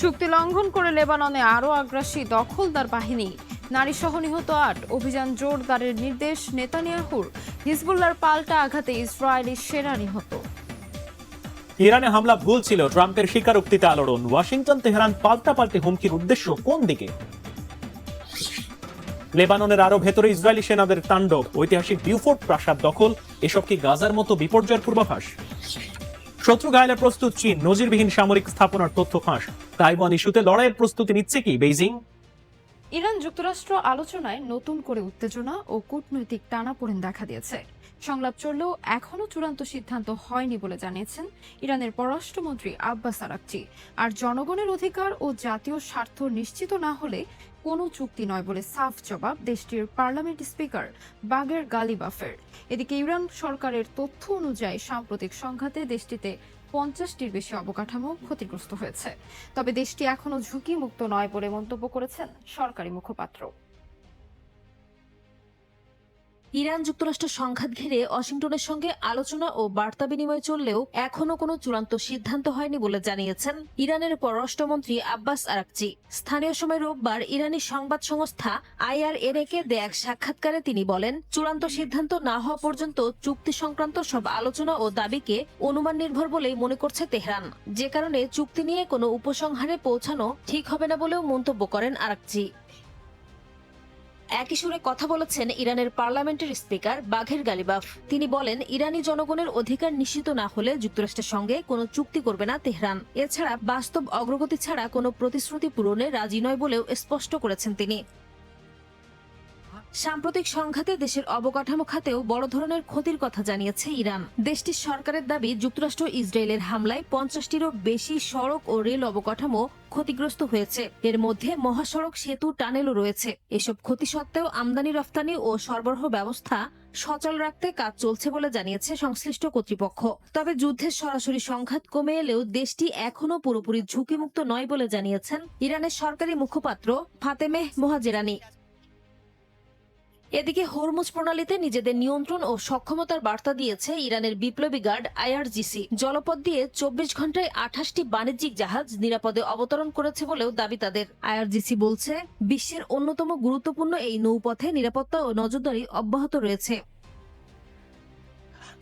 চুক্তি লঙ্ঘন করে লেবাননে আরও আগ্রাসী দখলদার বাহিনী, নারীসহ নিহত ৮, অভিযান জোরদারের নির্দেশ নেতানিয়াহুর। হিজবুল্লাহর পাল্টা আঘাতে ইসরায়েলি সেনা নিহত। ইরানে হামলা ভুল ছিল, ট্রাম্পের স্বীকারোক্তিতে আলোড়ন। ওয়াশিংটন তেহরান পাল্টাপাল্টি হুমকির উদ্দেশ্য কোন দিকে? লেবাননের আরো ভেতরে ইসরায়েলি সেনাদের তাণ্ডব, ঐতিহাসিক বিউফোর্ট প্রাসাদ দখল, এসব কি গাজার মতো বিপর্যয়ের পূর্বাভাস? শত্রু ঘায়েলে প্রস্তুত চীন, নজিরবিহীন সামরিক স্থাপনার তথ্য ফাঁস। তাইওয়ান ইস্যুতে লড়াইয়ের প্রস্তুতি নিচ্ছে কি বেইজিং? ইরান যুক্তরাষ্ট্র আলোচনায় নতুন করে উত্তেজনা ও কূটনৈতিক টানাপোড়েন দেখা দিয়েছে। সংলাপ চললেও এখনও চূড়ান্ত সিদ্ধান্ত হয়নি বলে জানিয়েছেন ইরানের পররাষ্ট্রমন্ত্রী আব্বাস আরাকচি। আর জনগণের অধিকার ও জাতীয় স্বার্থ নিশ্চিত না হলে কোনো চুক্তি নয় বলে সাফ জবাব দেশটির পার্লামেন্ট স্পিকার বাগের গালিবাফের। এদিকে ইরান সরকারের তথ্য অনুযায়ী সাম্প্রতিক সংঘাতে দেশটিতে 50টির বেশি অবকাঠামো ক্ষতিগ্রস্ত হয়েছে। তবে দেশটি এখনো ঝুঁকিমুক্ত নয় বলে মন্তব্য করেছেন সরকারি মুখপাত্র। ইরান যুক্তরাষ্ট্র সংঘাত ঘিরে ওয়াশিংটনের সঙ্গে আলোচনা ও বার্তা বিনিময় চললেও এখনো কোনো চূড়ান্ত সিদ্ধান্ত হয়নি বলে জানিয়েছেন ইরানের পররাষ্ট্রমন্ত্রী আব্বাস আরাকচি। স্থানীয় সময় রোববার ইরানি সংবাদ সংস্থা IRNA-কে দেয়া এক সাক্ষাৎকারে তিনি বলেন, চূড়ান্ত সিদ্ধান্ত না হওয়া পর্যন্ত চুক্তি সংক্রান্ত সব আলোচনা ও দাবিকে অনুমান নির্ভর বলেই মনে করছে তেহরান, যে কারণে চুক্তি নিয়ে কোনো উপসংহারে পৌঁছানো ঠিক হবে না বলেও মন্তব্য করেন আরাকচি। একই সুরে কথা বলেছেন ইরানের পার্লামেন্টের স্পিকার বাঘের গালিবাফ। তিনি বলেন, ইরানি জনগণের অধিকার নিশ্চিত না হলে যুক্তরাষ্ট্রের সঙ্গে কোনো চুক্তি করবে না তেহরান। এছাড়া বাস্তব অগ্রগতি ছাড়া কোনো প্রতিশ্রুতি পূরণে রাজি নয় বলেও স্পষ্ট করেছেন তিনি। সাম্প্রতিক সংঘাতে দেশের অবকাঠামো খাতেও বড় ধরনের ক্ষতির কথা জানিয়েছে ইরান। দেশটির সরকারের দাবি, যুক্তরাষ্ট্র ইসরায়েলের হামলায় 50টিরও বেশি সড়ক ও রেল অবকাঠামো ক্ষতিগ্রস্ত হয়েছে। এর মধ্যে মহাসড়ক, সেতু, টানেলও রয়েছে। এসব ক্ষতি সত্ত্বেও আমদানি রফতানি ও সরবরাহ ব্যবস্থা সচল রাখতে কাজ চলছে বলে জানিয়েছে সংশ্লিষ্ট কর্তৃপক্ষ। তবে যুদ্ধের সরাসরি সংঘাত কমে এলেও দেশটি এখনো পুরোপুরি ঝুঁকিমুক্ত নয় বলে জানিয়েছেন ইরানের সরকারি মুখপাত্র ফাতেমেহ মোহাজেরানি। এদিকে হরমুজ প্রণালীতে নিজেদের নিয়ন্ত্রণ ও সক্ষমতার বার্তা দিয়েছে ইরানের বিপ্লবী গার্ড IRGC। জলপথ দিয়ে 24 ঘন্টায় 28টি বাণিজ্যিক জাহাজ নিরাপদে অবতরণ করেছে বলেও দাবি তাদের। IRGC বলছে, বিশ্বের অন্যতম গুরুত্বপূর্ণ এই নৌপথে নিরাপত্তা ও নজরদারি অব্যাহত রয়েছে।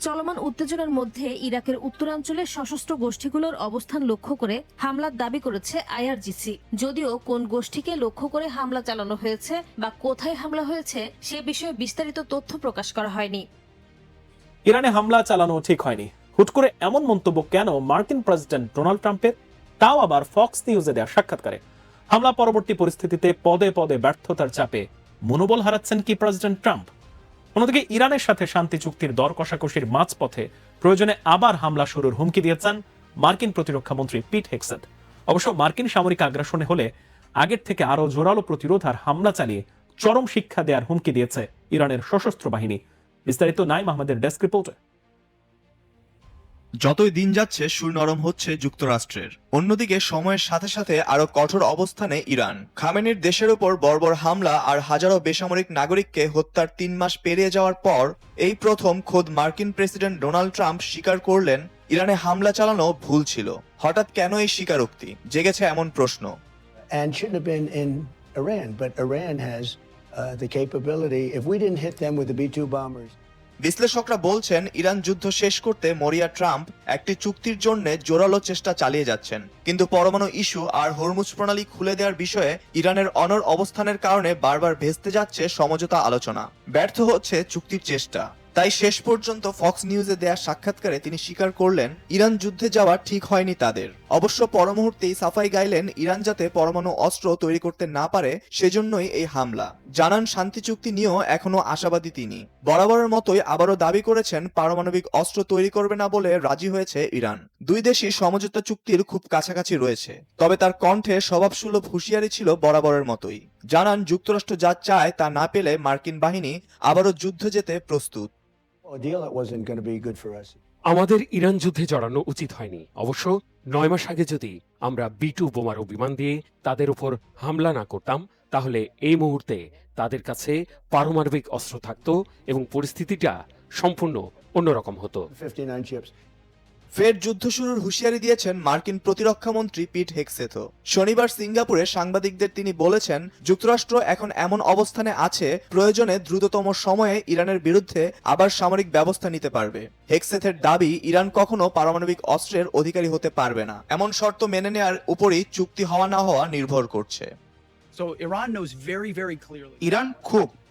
চলমান উত্তেজনার মধ্যে ইরাকের উত্তরাঞ্চলে সশস্ত্র গোষ্ঠীগুলোর অবস্থান লক্ষ্য করে হামলার দাবি করেছে IRGC। যদিও কোন গোষ্ঠীকে লক্ষ্য করে হামলা চালানো হয়েছে বা কোথায় হামলা হয়েছে সে বিষয়ে বিস্তারিত তথ্য প্রকাশ করা হয়নি। ইরানে হামলা চালানো ঠিক হয়নি, হুট করে এমন মন্তব্য কেন মার্কিন প্রেসিডেন্ট ডোনাল্ড ট্রাম্পের? তাও আবার ফক্স নিউজে দেওয়া সাক্ষাৎকারে। হামলা পরবর্তী পরিস্থিতিতে পদে পদে ব্যর্থতার চাপে মনোবল হারাচ্ছেন কি প্রেসিডেন্ট ট্রাম্প? অন্যদিকে ইরানের সাথে শান্তি চুক্তির দর কষাকষির মাঝপথে প্রয়োজনে আবার হামলা শুরুর হুমকি দিয়েছেন মার্কিন প্রতিরক্ষা মন্ত্রী পিট হেগসেট। অবশ্য মার্কিন সামরিক আগ্রাসনে হলে আগের থেকে আরো জোরালো প্রতিরোধ আর হামলা চালিয়ে চরম শিক্ষা দেওয়ার হুমকি দিয়েছে ইরানের সশস্ত্র বাহিনী। বিস্তারিত নাইম আহমেদের ডেস্ক রিপোর্টে। যতই দিন যাচ্ছে সুর নরম হচ্ছে যুক্তরাষ্ট্রের, অন্যদিকে সময়ের সাথে সাথে আরো কঠোর অবস্থানে ইরান। খামেনির দেশের উপর বর্বর হামলা আর হাজারো বেসামরিক নাগরিককে হত্যার 3 মাস পেরিয়ে যাওয়ার পর এই প্রথম খোদ মার্কিন প্রেসিডেন্ট ডোনাল্ড ট্রাম্প স্বীকার করলেন ইরানে হামলা চালানো ভুল ছিল। হঠাৎ কেন এই স্বীকারোক্তি? জেগেছে এমন প্রশ্ন। And shouldn't have been in Iran, but Iran has the capability. If we didn't hit them with the B-2 bombers. বিশ্লেষকরা বলছেন, ইরান যুদ্ধ শেষ করতে মরিয়া ট্রাম্প একটি চুক্তির জন্য জোরালো চেষ্টা চালিয়ে যাচ্ছেন, কিন্তু পরমাণু ইস্যু আর হরমুজ প্রণালী খুলে দেওয়ার বিষয়ে ইরানের অনড় অবস্থানের কারণে বারবার ভেস্তে যাচ্ছে সমঝোতা আলোচনা। ব্যর্থ হচ্ছে চুক্তির চেষ্টা। তাই শেষ পর্যন্ত ফক্স নিউজে দেয়া সাক্ষাৎকারে তিনি স্বীকার করলেন ইরান যুদ্ধে যাওয়া ঠিক হয়নি তাদের। অবশ্য পরমুহূর্তেই সাফাই গাইলেন ইরান যাতে পরমাণু অস্ত্র তৈরি করতে না পারে সেজন্যই এই হামলা। জানান, শান্তি চুক্তি নিয়েও এখনো আশাবাদী তিনি। বরাবরের মতোই আবারও দাবি করেছেন পারমাণবিক অস্ত্র তৈরি করবে না বলে রাজি হয়েছে ইরান। দুই দেশই সমঝোতা চুক্তির খুব কাছাকাছি রয়েছে, তবে তার কণ্ঠে স্বভাবসুলভ হুঁশিয়ারি ছিল বরাবরের মতোই। জানান, যুক্তরাষ্ট্র যা চায় তা না পেলে মার্কিন বাহিনী আবারও যুদ্ধে যেতে প্রস্তুত। আমাদের ইরান যুদ্ধে জড়ানো উচিত হয়নি। অবশ্য 9 মাস আগে যদি আমরা B-2 বোমারু বিমান দিয়ে তাদের উপর হামলা না করতাম, তাহলে এই মুহূর্তে তাদের কাছে পারমাণবিক অস্ত্র থাকত এবং পরিস্থিতিটা সম্পূর্ণ অন্যরকম হতো। ফের যুদ্ধ শুরুর হুঁশিয়ারি দিয়েছেন মার্কিন প্রতিরক্ষা মন্ত্রী পিট হেগসেথও। শনিবার সিঙ্গাপুরে সাংবাদিকদের তিনি বলেছেন, যুক্তরাষ্ট্র এখন এমন অবস্থানে আছে, প্রয়োজনে দ্রুততম সময়ে ইরানের বিরুদ্ধে আবার সামরিক ব্যবস্থা নিতে পারবে। হেগসেথের দাবি, ইরান কখনো পারমাণবিক অস্ত্রের অধিকারী হতে পারবে না। এমন শর্ত মেনে নেওয়ার উপরই চুক্তি হওয়া না হওয়া নির্ভর করছে। ইরান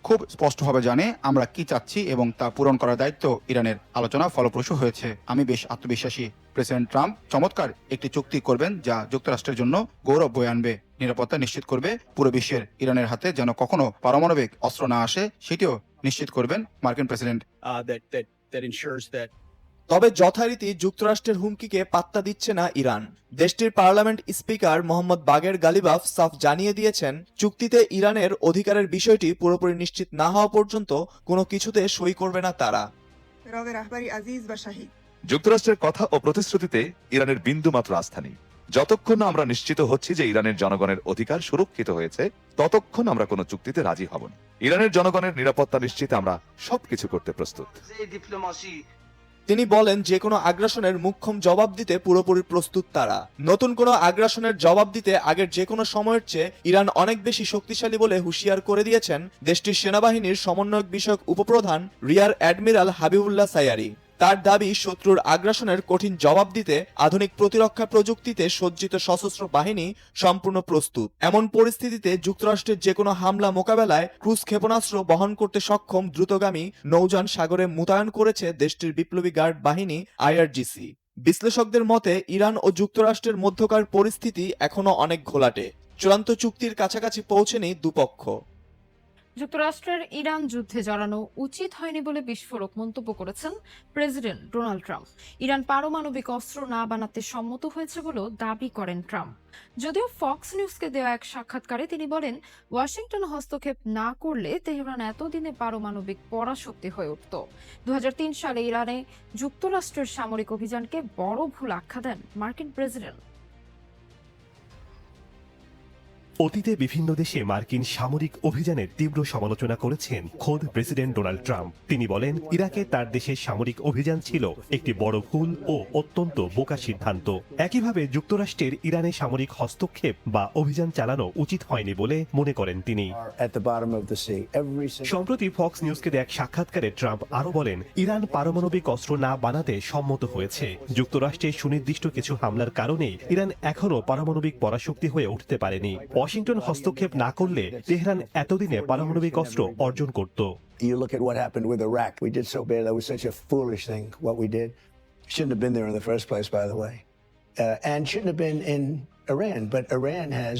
খুব স্পষ্টভাবে জানে আমরা কি চাচ্ছি এবং তা পূরণ করার দায়িত্ব ইরানের। আলোচনা ফলপ্রসূ হয়েছে। আমি বেশ আত্মবিশ্বাসী প্রেসিডেন্ট ট্রাম্প চমৎকার একটি চুক্তি করবেন যা যুক্তরাষ্ট্রের জন্য গৌরব বয়ে আনবে, নিরাপত্তা নিশ্চিত করবে, পুরো বিশ্বের ইরানের হাতে যেন কখনো পারমাণবিক অস্ত্র না আসে সেটিও নিশ্চিত করবেন মার্কিন প্রেসিডেন্ট। তবে যথারীতি যুক্তরাষ্ট্রের হুমকিকে পাত্তা দিচ্ছে না ইরান। দেশটির পার্লামেন্ট স্পিকার মোহাম্মদ বাগের গালিবাফ সাফ জানিয়ে দিয়েছেন, চুক্তিতে ইরানের অধিকারের বিষয়টি পুরোপুরি নিশ্চিত না হওয়া পর্যন্ত কোনো কিছুতে সই করবে না তারা। যুক্তরাষ্ট্রের কথা ও প্রতিশ্রুতিতে ইরানের বিন্দুমাত্র আস্থা নেই। যতক্ষণ না আমরা নিশ্চিত হচ্ছি যে ইরানের জনগণের অধিকার সুরক্ষিত হয়েছে, ততক্ষণ আমরা কোনো চুক্তিতে রাজি হব না। ইরানের জনগণের নিরাপত্তা নিশ্চিতে আমরা সবকিছু করতে প্রস্তুত। তিনি বলেন, যে কোনো আগ্রাসনের মুখ্যম জবাব দিতে পুরোপুরি প্রস্তুত তারা। নতুন কোনো আগ্রাসনের জবাব দিতে আগের যে কোনো সময়ের চেয়ে ইরান অনেক বেশি শক্তিশালী বলে হুঁশিয়ার করে দিয়েছেন দেশটির সেনাবাহিনীর সমন্বয়ক বিষয়ক উপপ্রধান রিয়ার অ্যাডমিরাল হাবিবুল্লাহ সাইয়ারি। তার দাবি, শত্রুর আগ্রাসনের কঠিন জবাব দিতে আধুনিক প্রতিরক্ষা প্রযুক্তিতে সজ্জিত সশস্ত্র বাহিনী সম্পূর্ণ প্রস্তুত। এমন পরিস্থিতিতে যুক্তরাষ্ট্রের যে কোনো হামলা মোকাবেলায় ক্রুজ ক্ষেপণাস্ত্র বহন করতে সক্ষম দ্রুতগামী নৌযান সাগরে মোতায়েন করেছে দেশটির বিপ্লবী গার্ড বাহিনী IRGC। বিশ্লেষকদের মতে, ইরান ও যুক্তরাষ্ট্রের মধ্যকার পরিস্থিতি এখনো অনেক ঘোলাটে। চূড়ান্ত চুক্তির কাছাকাছি পৌঁছেনি দুপক্ষ। যুক্তরাষ্ট্রের ইরান যুদ্ধে জড়ানো উচিত হয়নি বলে বিস্ফোরক মন্তব্য করেছেন প্রেসিডেন্ট ডোনাল্ড ট্রাম্প। ইরান পারমাণবিক অস্ত্র না বানাতে সম্মত হয়েছে বলেও দাবি করেন ট্রাম্প। যদিও ফক্স নিউজকে দেওয়া এক সাক্ষাৎকারে তিনি বলেন, ওয়াশিংটন হস্তক্ষেপ না করলে তেহরান এতদিনে পারমাণবিক পরাশক্তি হয়ে উঠত। 2003 সালে ইরানে যুক্তরাষ্ট্রের সামরিক অভিযানকে বড় ভুল আখ্যা দেন মার্কিন প্রেসিডেন্ট। অতীতে বিভিন্ন দেশে মার্কিন সামরিক অভিযানের তীব্র সমালোচনা করেছেন খোদ প্রেসিডেন্ট ডোনাল্ড ট্রাম্প। তিনি বলেন, ইরাকে তার দেশের সামরিক অভিযান ছিল একটি বড় ভুল ও অত্যন্ত বোকা সিদ্ধান্ত। একইভাবে যুক্তরাষ্ট্রের ইরানে সামরিক হস্তক্ষেপ বা অভিযান চালানো উচিত হয়নি বলে মনে করেন তিনি। সম্প্রতি ফক্স নিউজকে দেয়া এক সাক্ষাৎকারে ট্রাম্প আরো বলেন, ইরান পারমাণবিক অস্ত্র না বানাতে সম্মত হয়েছে। যুক্তরাষ্ট্রের সুনির্দিষ্ট কিছু হামলার কারণে ইরান এখনো পারমাণবিক পরাশক্তি হয়ে উঠতে পারেনি। ওয়াশিংটন হস্তক্ষেপ না করলে তেহরান এতদিনে পারমাণবিক অস্ত্র অর্জন করত। You look at what happened with Iraq. We did so bad. That was such a foolish thing, what we did. Shouldn't have been there in the first place, by the way. And shouldn't have been in Iran. But Iran has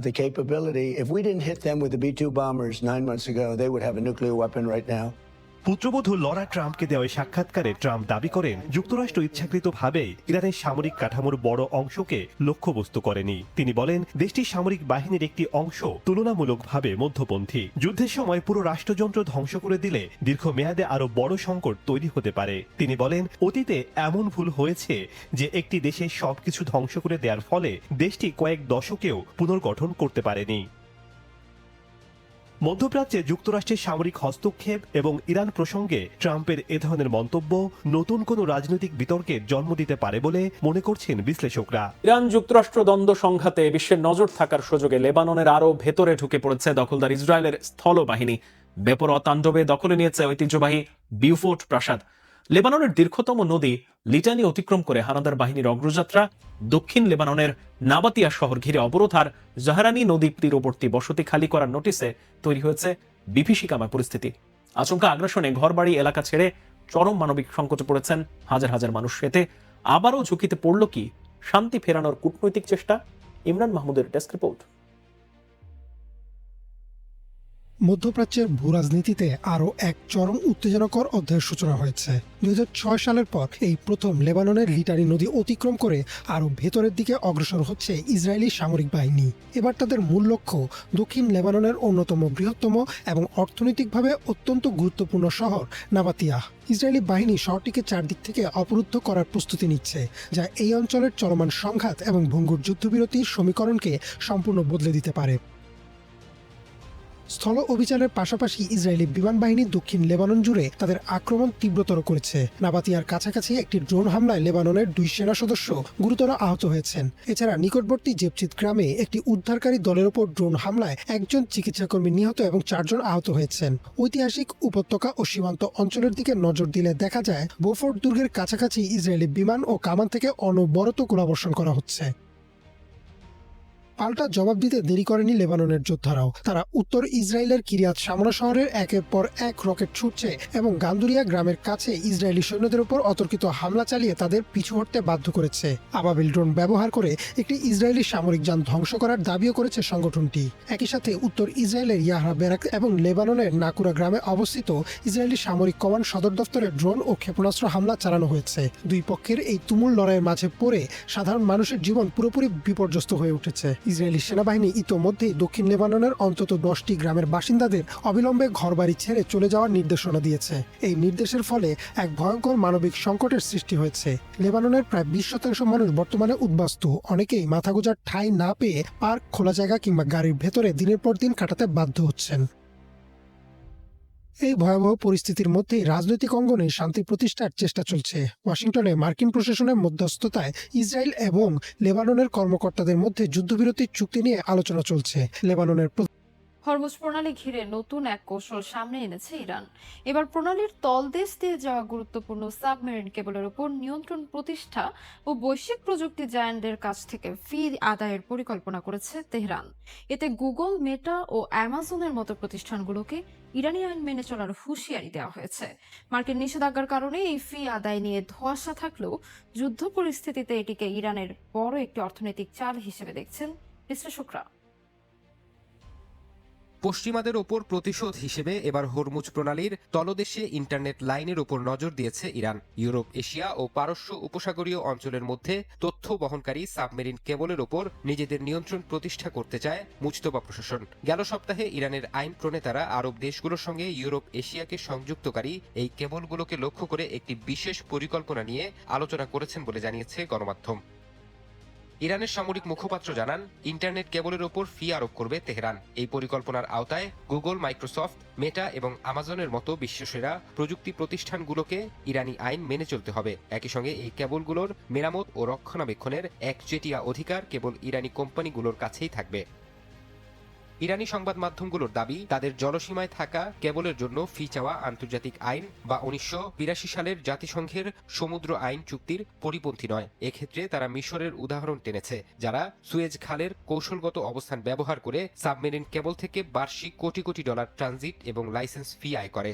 the capability. If we didn't hit them with the B-2 bombers 9 months ago, they would have a nuclear weapon right now. পুত্রবধূ Laura ট্রাম্পকে দেওয়া সাক্ষাৎকারে Trump দাবি করেন, যুক্তরাষ্ট্র ইচ্ছাকৃতভাবে ইরানের সামরিক কাঠামোর বড় অংশকে লক্ষ্যবস্তু করেনি। তিনি বলেন, দেশটির সামরিক বাহিনীর একটি অংশ তুলনামূলকভাবে মধ্যপন্থী। যুদ্ধের সময় পুরো রাষ্ট্রযন্ত্র ধ্বংস করে দিলে দীর্ঘমেয়াদে আরো বড় সংকট তৈরি হতে পারে। তিনি বলেন, অতীতে এমন ভুল হয়েছে যে একটি দেশের সবকিছু ধ্বংস করে দেওয়ার ফলে দেশটি কয়েক দশকেও পুনর্গঠন করতে পারেনি। মধ্যপ্রাচ্যে যুক্তরাষ্ট্রের সামরিক হস্তক্ষেপ এবং ইরান প্রসঙ্গে ট্রাম্পের এ ধরনের মন্তব্য নতুন কোনো রাজনৈতিক বিতর্কের জন্ম দিতে পারে বলে মনে করছেন বিশ্লেষকরা। ইরান যুক্তরাষ্ট্র দ্বন্দ্ব সংঘাতে বিশ্বের নজর থাকার সুযোগে লেবাননের আরো ভেতরে ঢুকে পড়েছে দখলদার ইসরায়েলের স্থলবাহিনী। বেপরোয়া তাণ্ডবে দখলে নিয়েছে ঐতিহ্যবাহী বিউফোর্ট প্রাসাদ। লেবাননের দীর্ঘতম নদী লিটানি অতিক্রম করে হানাদার বাহিনীর অগ্রযাত্রা। দক্ষিণ লেবাননের নাবাতিয়া শহর ঘিরে অবরোধ আর জাহারানি নদী তীরবর্তী বসতি খালি করার নোটিসে তৈরি হয়েছে বিভীষিকাময় পরিস্থিতি। আচমকা আগ্রাসনে ঘরবাড়ি এলাকা ছেড়ে চরম মানবিক সংকটে পড়েছেন হাজার হাজার মানুষ। এতে আবারও ঝুঁকিতে পড়ল কি শান্তি ফেরানোর কূটনৈতিক চেষ্টা? ইমরান মাহমুদের ডেস্ক রিপোর্ট। মধ্যপ্রাচ্যের ভূরাজনীতিতে আরও এক চরম উত্তেজনাকর অধ্যায়ের সূচনা হয়েছে। 2006 সালের পর এই প্রথম লেবাননের লিটানি নদী অতিক্রম করে আরও ভেতরের দিকে অগ্রসর হচ্ছে ইসরায়েলি সামরিক বাহিনী। এবার তাদের মূল লক্ষ্য দক্ষিণ লেবাননের অন্যতম বৃহত্তম এবং অর্থনৈতিকভাবে অত্যন্ত গুরুত্বপূর্ণ শহর নাবাতিয়া। ইসরায়েলি বাহিনী শহরটিকে চারদিক থেকে অবরুদ্ধ করার প্রস্তুতি নিচ্ছে, যা এই অঞ্চলের চলমান সংঘাত এবং ভঙ্গুর যুদ্ধবিরতির সমীকরণকে সম্পূর্ণ বদলে দিতে পারে। স্থল অভিযানের পাশাপাশি ইসরায়েলি বিমান বাহিনী দক্ষিণ লেবানন জুড়ে তাদের আক্রমণ তীব্রতর করেছে। নাবাতিয়ার কাছাকাছি একটি ড্রোন হামলায় লেবাননের 2 সেনা সদস্য গুরুতর আহত হয়েছেন। এছাড়া নিকটবর্তী জেপচিত গ্রামে একটি উদ্ধারকারী দলের ওপর ড্রোন হামলায় একজন চিকিৎসাকর্মী নিহত এবং 4 জন আহত হয়েছেন। ঐতিহাসিক উপত্যকা ও সীমান্ত অঞ্চলের দিকে নজর দিলে দেখা যায় বোফোর্ট দুর্গের কাছাকাছি ইসরায়েলি বিমান ও কামান থেকে অনবরত গোলাবর্ষণ করা হচ্ছে। পাল্টা জবাব দিতে দেরি করেনি লেবাননের যোদ্ধারাও। তারা উত্তর ইসরায়েলের কিরিয়াত শামনা শহরের একের পর এক রকেট ছুটছে এবং গান্দুরিয়া গ্রামের কাছে ইসরায়েলি সৈন্যদের উপর অতর্কিত হামলা চালিয়ে তাদের পিছু হটতে বাধ্য করেছে। আবাবিল ড্রোন ব্যবহার করে একটি ইসরায়েলি সামরিক যান ধ্বংস করার দাবিও করেছে সংগঠনটি। একই সাথে উত্তর ইসরায়েলের ইয়াহরা বেরাক এবং লেবাননের নাকুরা গ্রামে অবস্থিত ইসরায়েলি সামরিক কমান্ড সদর দফতরে ড্রোন ও ক্ষেপণাস্ত্র হামলা চালানো হয়েছে। দুই পক্ষের এই তুমুল লড়াইয়ের মাঝে পড়ে সাধারণ মানুষের জীবন পুরোপুরি বিপর্যস্ত হয়ে উঠেছে। ইসরায়েলি সেনাবাহিনী ইতোমধ্যেই দক্ষিণ লেবাননের অন্তত 10টি গ্রামের বাসিন্দাদের অবিলম্বে ঘরবাড়ি ছেড়ে চলে যাওয়ার নির্দেশনা দিয়েছে। এই নির্দেশের ফলে এক ভয়ঙ্কর মানবিক সংকটের সৃষ্টি হয়েছে। লেবাননের প্রায় 20% মানুষ বর্তমানে উদ্বাস্তু। অনেকেই মাথা গোঁজার ঠাঁই না পেয়ে পার্ক, খোলা জায়গা কিংবা গাড়ির ভেতরে দিনের পর দিন কাটাতে বাধ্য হচ্ছেন। এই ভয়াবহ পরিস্থিতির মধ্যেই রাজনৈতিক অঙ্গনে শান্তি প্রতিষ্ঠার চেষ্টা চলছে। ওয়াশিংটনে মার্কিন প্রশাসনের মধ্যস্থতায় ইসরায়েল এবং লেবাননের কর্মকর্তাদের মধ্যে যুদ্ধবিরতির চুক্তি নিয়ে আলোচনা চলছে। লেবাননের হরমুজ প্রণালী ঘিরে নতুন এক কৌশল সামনে এনেছে ইরান। এবার প্রণালীর তলদেশ দিয়ে যাওয়া গুরুত্বপূর্ণ সাবমেরিন কেবলের উপর নিয়ন্ত্রণ প্রতিষ্ঠা ও বৈশ্বিক প্রযুক্তি জায়ান্টদের কাছ থেকে ফি আদায়ের পরিকল্পনা করেছে তেহরান। এতে গুগল, মেটা ও অ্যামাজনের মতো প্রতিষ্ঠানগুলোকে ইরানি আইন মেনে চলার হুঁশিয়ারি দেওয়া হয়েছে। মার্কিন নিষেধাজ্ঞার কারণে এই ফি আদায় নিয়ে ধোঁয়াশা থাকলেও যুদ্ধ পরিস্থিতিতে এটিকে ইরানের বড় একটি অর্থনৈতিক চাল হিসেবে দেখছেন বিশ্লেষকরা। পশ্চিমাদের ওপর প্রতিশোধ হিসেবে এবার হরমুজ প্রণালীর তলদেশে ইন্টারনেট লাইনের ওপর নজর দিয়েছে ইরান। ইউরোপ, এশিয়া ও পারস্য উপসাগরীয় অঞ্চলের মধ্যে তথ্য বহনকারী সাবমেরিন কেবলের ওপর নিজেদের নিয়ন্ত্রণ প্রতিষ্ঠা করতে চায় মুজতবা প্রশাসন। গেল সপ্তাহে ইরানের আইন প্রণেতারা আরব দেশগুলোর সঙ্গে ইউরোপ, এশিয়াকে সংযুক্তকারী এই কেবলগুলোকে লক্ষ্য করে একটি বিশেষ পরিকল্পনা নিয়ে আলোচনা করেছেন বলে জানিয়েছে গণমাধ্যম। ইরানের সামরিক মুখপাত্র জানান, ইন্টারনেট কেবলের ওপর ফি আরোপ করবে তেহরান। এই পরিকল্পনার আওতায় গুগল, মাইক্রোসফট, মেটা এবং আমাজনের মতো বিশ্বসেরা প্রযুক্তি প্রতিষ্ঠানগুলোকে ইরানি আইন মেনে চলতে হবে। একই সঙ্গে এই কেবলগুলোর মেরামত ও রক্ষণাবেক্ষণের একচেটিয়া অধিকার কেবল ইরানি কোম্পানিগুলোর কাছেই থাকবে। ইরানি সংবাদ মাধ্যমগুলোর দাবি, তাদের জলসীমায় থাকা কেবলের জন্য ফি চাওয়া আন্তর্জাতিক আইন বা 1982 সালের জাতিসংঘের সমুদ্র আইন চুক্তির পরিপন্থী নয়। এক্ষেত্রে তারা মিশরের উদাহরণ টেনেছে, যারা সুয়েজ খালের কৌশলগত অবস্থান ব্যবহার করে সাবমেরিন কেবল থেকে বার্ষিক কোটি কোটি ডলার ট্রানজিট এবং লাইসেন্স ফি আয় করে।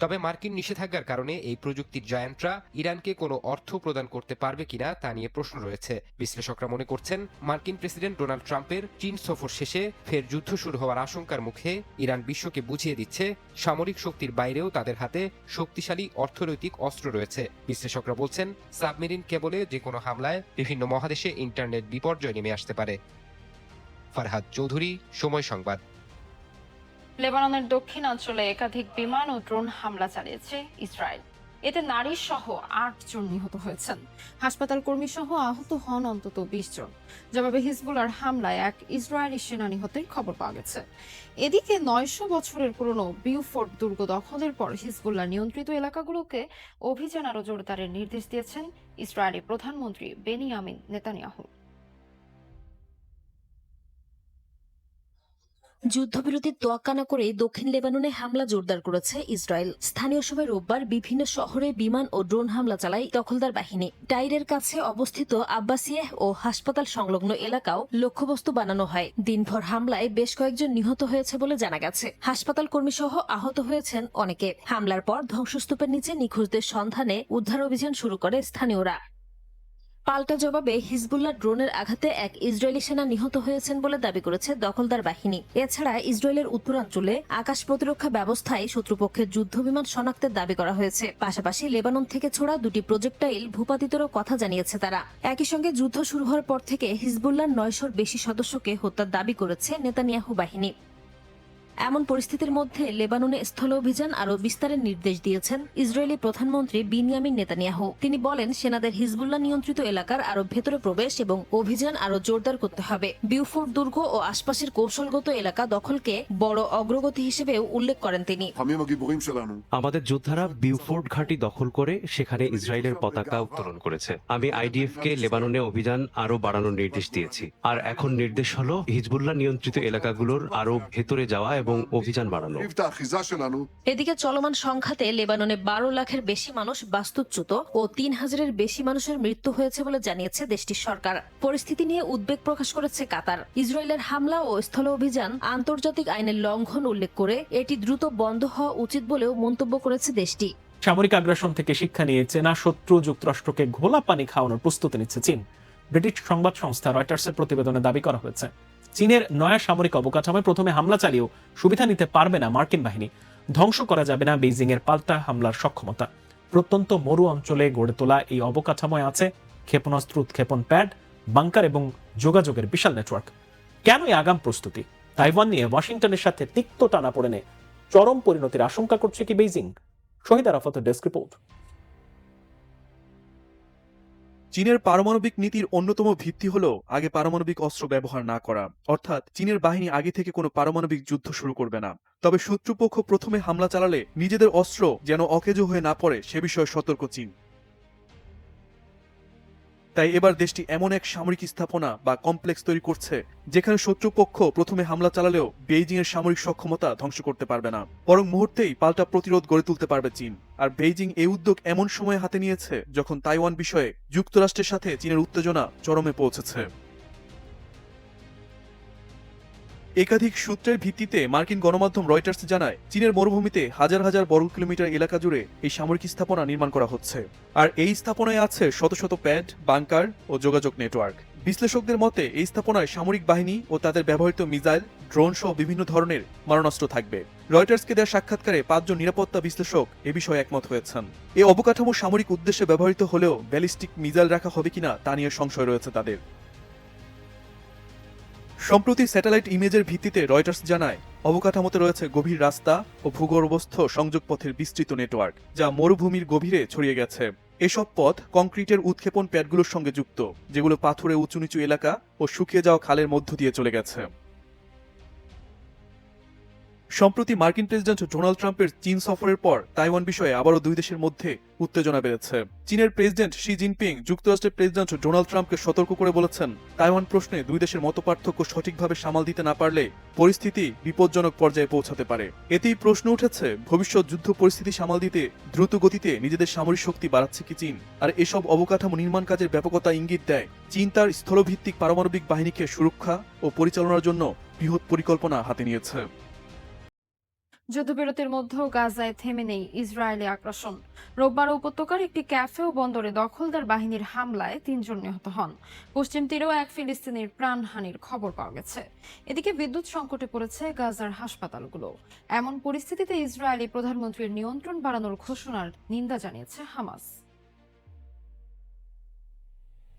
তবে মার্কিন নিষেধাজ্ঞার কারণে এই প্রযুক্তির জায়ান্টরা ইরানকে কোনো অর্থ প্রদান করতে পারবে কিনা তা নিয়ে প্রশ্ন রয়েছে। বিশ্লেষকরা মনে করছেন, মার্কিন প্রেসিডেন্ট ডোনাল্ড ট্রাম্পের চীন সফর শেষে ফের যুদ্ধ শুরু হওয়ার আশঙ্কার মুখে ইরান বিশ্বকে বুঝিয়ে দিচ্ছে সামরিক শক্তির বাইরেও তাদের হাতে শক্তিশালী অর্থনৈতিক অস্ত্র রয়েছে। বিশ্লেষকরা বলছেন, সাবমেরিন কেবলে যে কোনো হামলায় বিভিন্ন মহাদেশে ইন্টারনেট বিপর্যয় নেমে আসতে পারে। ফারহাদ চৌধুরী, সময় সংবাদ। লেবাননের দক্ষিণাঞ্চলে একাধিক বিমান ও ড্রোন হামলা চালিয়েছে ইসরায়েল। এতে নারী সহ 8 জন নিহত হয়েছেন। হাসপাতাল কর্মী সহ আহত হন অন্তত 20 জন। জবাবে হিজবুল্লাহর হামলায় এক ইসরায়েলি সেনা নিহতের খবর পাওয়া গেছে। এদিকে 900 বছরের পুরনো বিউফোর্ট দুর্গ দখলের পর হিজবুল্লাহ নিয়ন্ত্রিত এলাকাগুলোকে অভিযান আরও জোরদারের নির্দেশ দিয়েছেন ইসরায়েলি প্রধানমন্ত্রী বেনিয়ামিন নেতানিয়াহু। যুদ্ধবিরতির তোয়াক্কা না করে দক্ষিণ লেবাননে হামলা জোরদার করেছে ইসরায়েল। স্থানীয় সময় রোববার বিভিন্ন শহরে বিমান ও ড্রোন হামলা চালায় দখলদার বাহিনী। টাইরের কাছে অবস্থিত আব্বাসিয়াহ ও হাসপাতাল সংলগ্ন এলাকাও লক্ষ্যবস্তু বানানো হয়। দিনভর হামলায় বেশ কয়েকজন নিহত হয়েছে বলে জানা গেছে। হাসপাতাল কর্মী সহ আহত হয়েছেন অনেকে। হামলার পর ধ্বংসস্তূপের নিচে নিখোঁজদের সন্ধানে উদ্ধার অভিযান শুরু করে স্থানীয়রা। পাল্টা জবাবে হিজবুল্লাহ ড্রোনের আঘাতে এক ইসরায়েলি সেনা নিহত হয়েছেন বলে দাবি করেছে দখলদার বাহিনী। এছাড়া ইসরায়েলের উত্তরাঞ্চলে আকাশ প্রতিরক্ষা ব্যবস্থায় শত্রুপক্ষের যুদ্ধবিমান শনাক্তের দাবি করা হয়েছে। পাশাপাশি লেবানন থেকে ছোড়া 2টি প্রজেক্টাইল ভূপাতিতেরও কথা জানিয়েছে তারা। একই সঙ্গে যুদ্ধ শুরু হওয়ার পর থেকে হিজবুল্লাহর 900-র বেশি সদস্যকে হত্যার দাবি করেছে নেতানিয়াহু বাহিনী। এমন পরিস্থিতির মধ্যে লেবাননে স্থল অভিযান আরও বিস্তারের নির্দেশ দিয়েছেন ইসরায়েলি প্রধানমন্ত্রী বিনিয়ামিন নেতানিয়াহু। তিনি বলেন, সেনাদের হিজবুল্লাহ নিয়ন্ত্রিত এলাকার আরও ভেতরে প্রবেশ এবং অভিযান আরও জোরদার করতে হবে। বিউফোর্ট দুর্গ ও আশপাশের কৌশলগত এলাকা দখলকে বড় অগ্রগতি হিসেবেও উল্লেখ করেন তিনি। আমাদের যোদ্ধারা বিউফোর্ট ঘাঁটি দখল করে সেখানে ইসরায়েলের পতাকা উত্তোলন করেছে। আমি আইডিএফ কে লেবাননে অভিযান আরো বাড়ানোর নির্দেশ দিয়েছি। আর এখন নির্দেশ হলো হিজবুল্লাহ নিয়ন্ত্রিত এলাকাগুলোর আরো ভেতরে যাওয়া এবং অভিযান বাড়ানো। এদিকে চলমান সংঘাতে লেবাননে 12 লাখের বেশি মানুষ বাস্তুচ্যুত ও 3000-এর বেশি মানুষের মৃত্যু হয়েছে বলে জানিয়েছে দেশটির সরকার। পরিস্থিতি নিয়ে উদ্বেগ প্রকাশ করেছে কাতার। ইসরায়েলের হামলা ও স্থল অভিযান আন্তর্জাতিক আইনের লঙ্ঘন উল্লেখ করে এটি দ্রুত বন্ধ হওয়া উচিত বলেও মন্তব্য করেছে দেশটি। সামরিক আগ্রাসন থেকে শিক্ষা নিয়ে চেনা শত্রু যুক্তরাষ্ট্রকে ঘোলা পানি খাওয়ানোর প্রস্তুতি নিচ্ছে চীন। ব্রিটিশ সংবাদ সংস্থা রয়টার্সের প্রতিবেদনে দাবি করা হয়েছে, চীনের নয়া সামরিক অবকাঠামোয় প্রথমে হামলা চালিয়েও সুবিধা নিতে পারবে না মার্কিন বাহিনী। ধ্বংস করা যাবে না বেইজিং এর পাল্টা হামলার সক্ষমতা। প্রত্যন্ত মরু অঞ্চলে গড়ে তোলা এই অবকাঠামোয় আছে ক্ষেপণাস্ত্র উৎক্ষেপণ প্যাড, বাংকার এবং যোগাযোগের বিশাল নেটওয়ার্ক। কেন এই আগাম প্রস্তুতি? তাইওয়ান নিয়ে ওয়াশিংটনের সাথে তিক্ত টানাপোড়েনে চরম পরিণতির আশঙ্কা করছে কি বেইজিং? শহীদ আরাফাতের ডেস্ক রিপোর্ট। চীনের পারমাণবিক নীতির অন্যতম ভিত্তি হল আগে পারমাণবিক অস্ত্র ব্যবহার না করা, অর্থাৎ চীনের বাহিনী আগে থেকে কোনো পারমাণবিক যুদ্ধ শুরু করবে না। তবে শত্রুপক্ষ প্রথমে হামলা চালালে নিজেদের অস্ত্র যেন অকেজো হয়ে না পড়ে সে বিষয়ে সতর্ক চীন। তাই এবার দেশটি এমন এক সামরিক স্থাপনা বা কমপ্লেক্স তৈরি করছে যেখানে শত্রুপক্ষ প্রথমে হামলা চালালেও বেইজিং এর সামরিক সক্ষমতা ধ্বংস করতে পারবে না, বরং মুহূর্তেই পাল্টা প্রতিরোধ গড়ে তুলতে পারবে চীন। আর বেইজিং এই উদ্যোগ এমন সময় হাতে নিয়েছে যখন তাইওয়ান বিষয়ে যুক্তরাষ্ট্রের সাথে চীনের উত্তেজনা চরমে পৌঁছেছে। একাধিক সূত্রের ভিত্তিতে মার্কিন গণমাধ্যম রয়টার্স জানায়, চীনের মরুভূমিতে হাজার হাজার বর্গ কিলোমিটার এলাকা জুড়ে এই সামরিক স্থাপনা নির্মাণ করা হচ্ছে। আর এই স্থাপনায় আছে শত শত প্যাড, বাংকার ও যোগাযোগ নেটওয়ার্ক। বিশ্লেষকদের মতে এই স্থাপনায় সামরিক বাহিনী ও তাদের ব্যবহৃত মিসাইল, ড্রোন সহ বিভিন্ন ধরনের মারণাস্ত্র থাকবে। রয়টার্সকে দেওয়া সাক্ষাৎকারে 5 জন নিরাপত্তা বিশ্লেষক এ বিষয়ে একমত হয়েছেন। এই অবকাঠামো সামরিক উদ্দেশ্যে ব্যবহৃত হলেও ব্যালিস্টিক মিসাইল রাখা হবে কিনা তা নিয়ে সংশয় রয়েছে তাদের। সম্প্রতি স্যাটেলাইট ইমেজের ভিত্তিতে রয়টার্স জানায়, অবকাঠামোতে রয়েছে গভীর রাস্তা ও ভূগর্ভস্থ সংযোগ পথের বিস্তৃত নেটওয়ার্ক, যা মরুভূমির গভীরে ছড়িয়ে গেছে। এসব পথ কংক্রিটের উৎক্ষেপণ প্যাডগুলোর সঙ্গে যুক্ত, যেগুলো পাথুরে উঁচু নিচু এলাকা ও শুকিয়ে যাওয়া খালের মধ্য দিয়ে চলে গেছে। সম্প্রতি মার্কিন প্রেসিডেন্ট ডোনাল্ড ট্রাম্পের চীন সফরের পর তাইওয়ান বিষয়ে আবারও দুই দেশের মধ্যে উত্তেজনা বেড়েছে। চীনের প্রেসিডেন্ট শি জিনপিং যুক্তরাষ্ট্রের প্রেসিডেন্ট ডোনাল্ড ট্রাম্পকে সতর্ক করে বলেছেন, তাইওয়ান প্রশ্নে দুই দেশের মতপার্থক্য সঠিকভাবে সামাল দিতে না পারলে পরিস্থিতি বিপজ্জনক পর্যায়ে পৌঁছাতে পারে। এতেই প্রশ্ন উঠেছে, ভবিষ্যৎ যুদ্ধ পরিস্থিতি সামাল দিতে দ্রুত গতিতে নিজেদের সামরিক শক্তি বাড়াচ্ছে কি চীন? আর এসব অবকাঠামো নির্মাণ কাজের ব্যাপকতা ইঙ্গিত দেয় চীন তার স্থলভিত্তিক পারমাণবিক বাহিনীকে সুরক্ষা ও পরিচালনার জন্য বৃহৎ পরিকল্পনা হাতে নিয়েছে। যুদ্ধবিরতির মধ্যেও গাজায় থেমে নেই ইসরায়েলি আগ্রাসন। রোববার উপত্যকার একটি ক্যাফে ও বন্দরে দখলদার বাহিনীর হামলায় 3 জন নিহত হন। পশ্চিম তীরেও এক ফিলিস্তিনির প্রাণহানির খবর পাওয়া গেছে। এদিকে বিদ্যুৎ সংকটে পড়েছে গাজার হাসপাতালগুলো। এমন পরিস্থিতিতে ইসরায়েলি প্রধানমন্ত্রীর নিয়ন্ত্রণ বাড়ানোর ঘোষণার নিন্দা জানিয়েছে হামাস।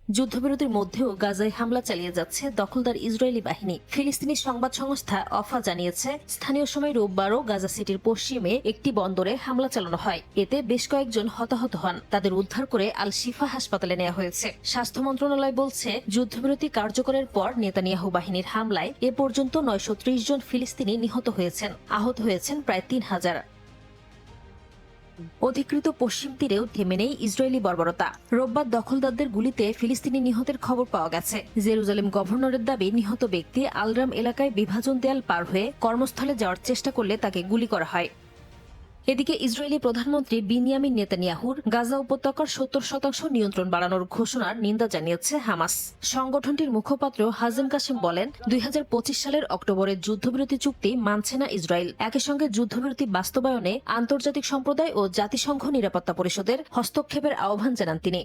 যুদ্ধবিরতির মধ্যেও গাজায় হামলা চালিয়ে যাচ্ছে দখলদার ইসরায়েলি বাহিনী। ফিলিস্তিনি সংবাদ সংস্থা অফা জানিয়েছে, স্থানীয় সময় রোববারও গাজা সিটির পশ্চিমে একটি বন্দরে হামলা চালানো হয়। এতে বেশ কয়েকজন হতাহত হন। তাদের উদ্ধার করে আল শিফা হাসপাতালে নেওয়া হয়েছে। স্বাস্থ্য মন্ত্রণালয় বলছে, যুদ্ধবিরতি কার্যকরের পর নেতানিয়াহু বাহিনীর হামলায় এ পর্যন্ত 930 জন ফিলিস্তিনি নিহত হয়েছেন। আহত হয়েছেন প্রায় 3000। অধিকৃত পশ্চিম তীরেও থেমে নেই ইসরায়েলি বর্বরতা। রোববার দখলদারদের গুলিতে ফিলিস্তিনি নিহতের খবর পাওয়া গেছে। জেরুজালেম গভর্নরের দাবি, নিহত ব্যক্তি আলরাম এলাকায় বিভাজন দেয়াল পার হয়ে কর্মস্থলে যাওয়ার চেষ্টা করলে তাকে গুলি করা হয়। এদিকে ইসরায়েলি প্রধানমন্ত্রী বিনিয়ামিন নেতানিয়াহুর গাজা উপত্যকার 70% নিয়ন্ত্রণ বাড়ানোর ঘোষণার নিন্দা জানিয়েছে হামাস। সংগঠনটির মুখপাত্র হাজেম কাসেম বলেন, 2025 সালের অক্টোবরে যুদ্ধবিরতি চুক্তি মানছে না ইসরায়েল। একই সঙ্গে যুদ্ধবিরতি বাস্তবায়নে আন্তর্জাতিক সম্প্রদায় ও জাতিসংঘ নিরাপত্তা পরিষদের হস্তক্ষেপের আহ্বান জানান তিনি।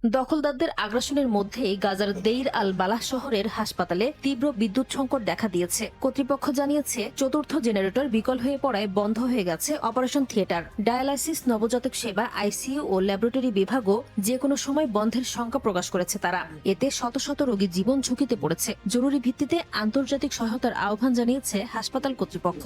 দখলদারদের আগ্রাসনের মধ্যেই গাজার দেইর আল বালাহ শহরের হাসপাতালে তীব্র বিদ্যুৎ সংকট দেখা দিয়েছে। কর্তৃপক্ষ জানিয়েছে চতুর্থ জেনারেটর বিকল হয়ে পড়ায় বন্ধ হয়ে গেছে অপারেশন থিয়েটার, ডায়ালাইসিস, নবজাতক সেবা, আইসিইউ ও ল্যাবরেটরি বিভাগও যে কোনো সময় বন্ধের শঙ্কা প্রকাশ করেছে তারা। এতে শত শত রোগী জীবন ঝুঁকিতে পড়েছে। জরুরি ভিত্তিতে আন্তর্জাতিক সহায়তার আহ্বান জানিয়েছে হাসপাতাল কর্তৃপক্ষ।